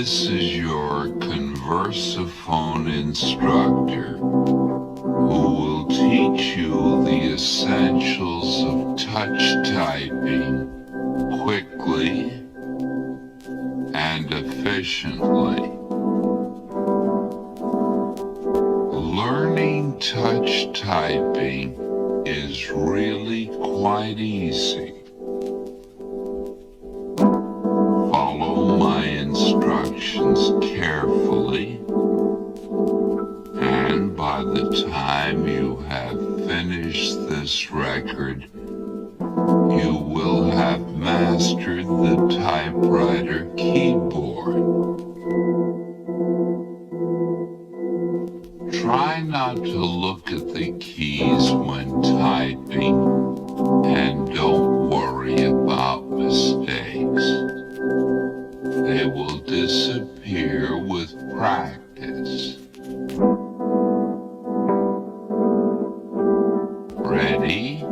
This is your conversaphone instructor who will teach you the essentials of touch typing quickly and efficiently. Learning touch typing is really quite easy. Follow my instructions carefully, and by the time you have finished this record, you will have mastered the typewriter keyboard. Try not to look at the keys when typing, and don't worry about mistakes. They will disappear with practice. Ready?